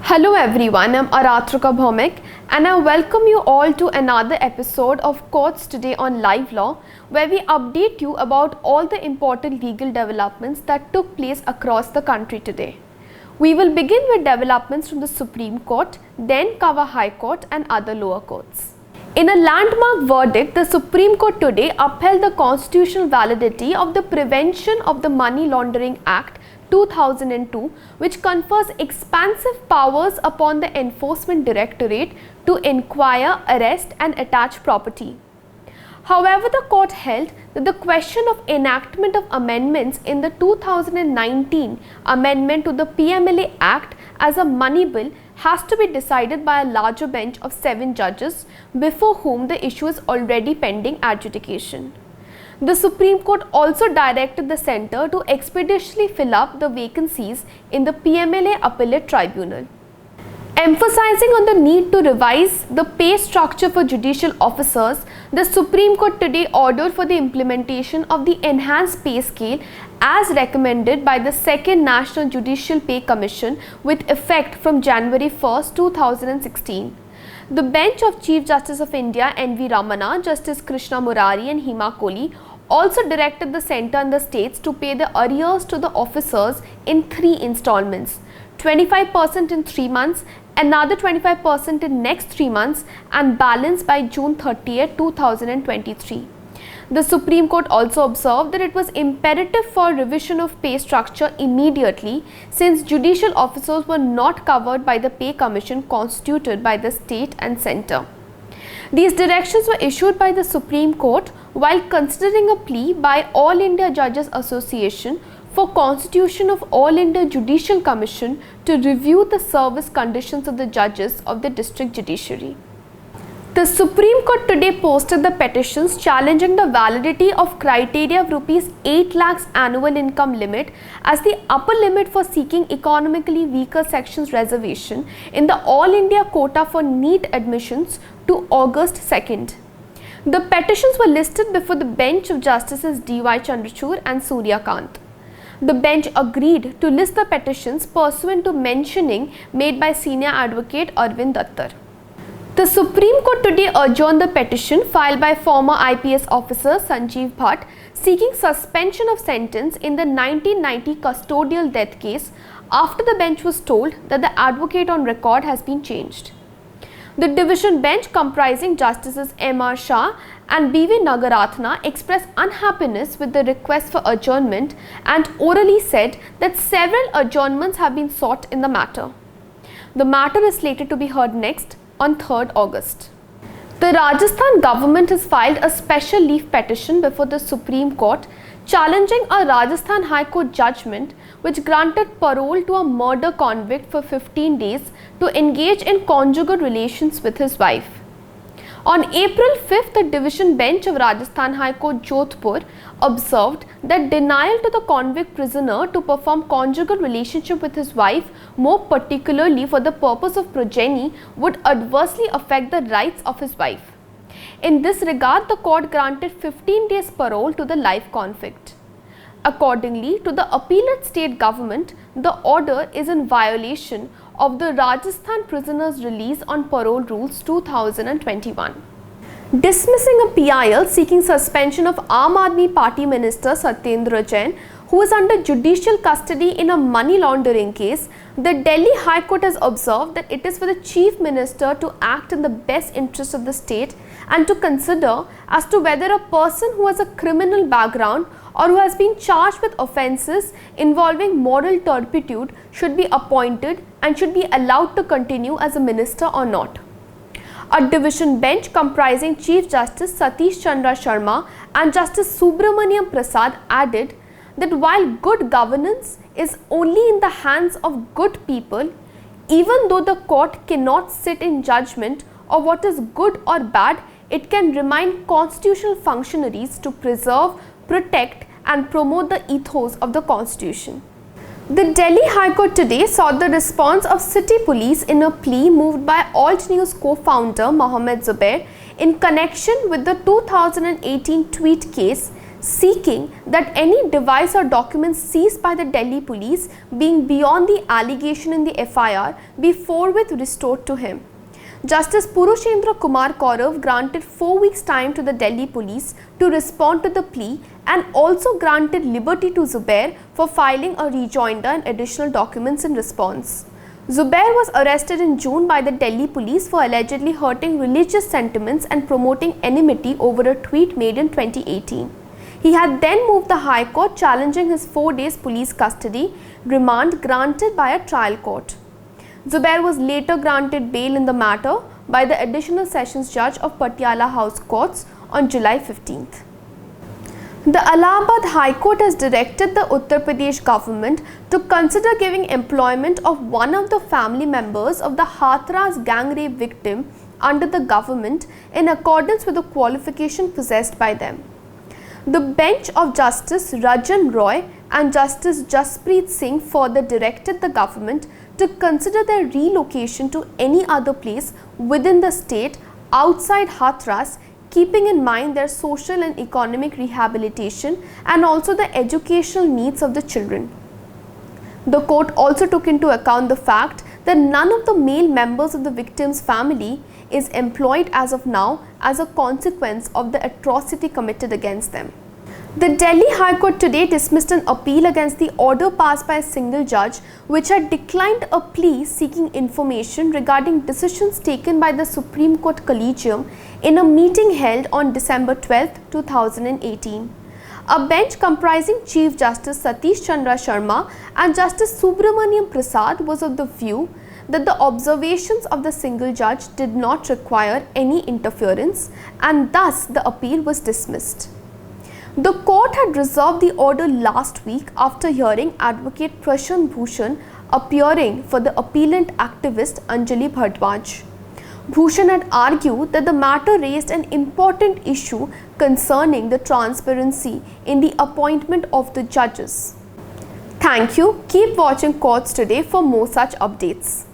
Hello everyone, I'm Hathras and I welcome you all to another episode of Courts Today on LiveLaw, where we update you about all the important legal developments that took place across the country today. We will begin with developments from the Supreme Court, then cover High Court and other lower courts. In a landmark verdict, the Supreme Court today upheld the constitutional validity of the Prevention of the Money Laundering Act 2002, which confers expansive powers upon the Enforcement Directorate to inquire, arrest and attach property. However, the court held that the question of enactment of amendments in the 2019 amendment to the PMLA Act as a money bill has to be decided by a larger bench of 7 judges, before whom the issue is already pending adjudication. The Supreme Court also directed the centre to expeditiously fill up the vacancies in the PMLA Appellate Tribunal. Emphasizing on the need to revise the pay structure for judicial officers, the Supreme Court today ordered for the implementation of the enhanced pay scale as recommended by the Second National Judicial Pay Commission with effect from January 1, 2016. The bench of Chief Justice of India N.V. Ramana, Justice Krishna Murari and Hima Kohli also directed the centre and the states to pay the arrears to the officers in 3 installments, 25% in 3 months, another 25% in next 3 months and balance by June 30, 2023. The Supreme Court also observed that it was imperative for revision of pay structure immediately, since judicial officers were not covered by the pay commission constituted by the state and centre. These directions were issued by the Supreme Court while considering a plea by All India Judges Association for constitution of All India Judicial Commission to review the service conditions of the judges of the district judiciary. The Supreme Court today posted the petitions challenging the validity of criteria of Rs 8 lakhs annual income limit as the upper limit for seeking economically weaker sections reservation in the All India quota for NEET admissions to August 2nd. The petitions were listed before the bench of Justices D.Y. Chandrachud and Surya Kant. The bench agreed to list the petitions pursuant to mentioning made by senior advocate Arvind Dattar. The Supreme Court today adjourned the petition filed by former IPS officer Sanjeev Bhatt seeking suspension of sentence in the 1990 custodial death case after the bench was told that the advocate on record has been changed. The division bench comprising Justices M.R. Shah and B.V. Nagarathna expressed unhappiness with the request for adjournment and orally said that several adjournments have been sought in the matter. The matter is slated to be heard next on 3rd August. The Rajasthan government has filed a special leave petition before the Supreme Court challenging a Rajasthan High Court judgment which granted parole to a murder convict for 15 days to engage in conjugal relations with his wife. On April 5th, the division bench of Rajasthan High Court Jodhpur observed that denial to the convict prisoner to perform conjugal relationship with his wife, more particularly for the purpose of progeny, would adversely affect the rights of his wife. In this regard, the court granted 15 days parole to the life convict. Accordingly to the appellate state government, the order is in violation of the Rajasthan Prisoners Release on Parole Rules 2021. Dismissing a PIL seeking suspension of Aam Aadmi Party Minister Satyendar Jain, who is under judicial custody in a money laundering case, the Delhi High Court has observed that it is for the Chief Minister to act in the best interest of the state and to consider as to whether a person who has a criminal background or who has been charged with offences involving moral turpitude should be appointed and should be allowed to continue as a minister or not. A division bench comprising Chief Justice Satish Chandra Sharma and Justice Subramaniam Prasad added that while good governance is only in the hands of good people, even though the court cannot sit in judgment of what is good or bad, it can remind constitutional functionaries to preserve, protect and promote the ethos of the Constitution. The Delhi High Court today sought the response of City Police in a plea moved by Alt News co-founder Mohammed Zubair in connection with the 2018 tweet case seeking that any device or documents seized by the Delhi police being beyond the allegation in the FIR be forthwith restored to him. Justice Purushendra Kumar Kaurav granted 4 weeks' time to the Delhi police to respond to the plea and also granted liberty to Zubair for filing a rejoinder and additional documents in response. Zubair was arrested in June by the Delhi police for allegedly hurting religious sentiments and promoting enmity over a tweet made in 2018. He had then moved the High Court challenging his 4 days police custody remand granted by a trial court. Zubair was later granted bail in the matter by the Additional Sessions Judge of Patiala House Courts on July 15th. The Allahabad High Court has directed the Uttar Pradesh government to consider giving employment of one of the family members of the Hathras gang rape victim under the government in accordance with the qualification possessed by them. The bench of Justice Rajan Roy and Justice Jaspreet Singh further directed the government to consider their relocation to any other place within the state outside Hathras, keeping in mind their social and economic rehabilitation and also the educational needs of the children. The court also took into account the fact that none of the male members of the victim's family is employed as of now as a consequence of the atrocity committed against them. The Delhi High Court today dismissed an appeal against the order passed by a single judge which had declined a plea seeking information regarding decisions taken by the Supreme Court Collegium in a meeting held on December 12, 2018. A bench comprising Chief Justice Satish Chandra Sharma and Justice Subramaniam Prasad was of the view that the observations of the single judge did not require any interference and thus the appeal was dismissed. The court had reserved the order last week after hearing Advocate Prashant Bhushan appearing for the appellant activist Anjali Bhardwaj. Bhushan had argued that the matter raised an important issue concerning the transparency in the appointment of the judges. Thank you. Keep watching Courts Today for more such updates.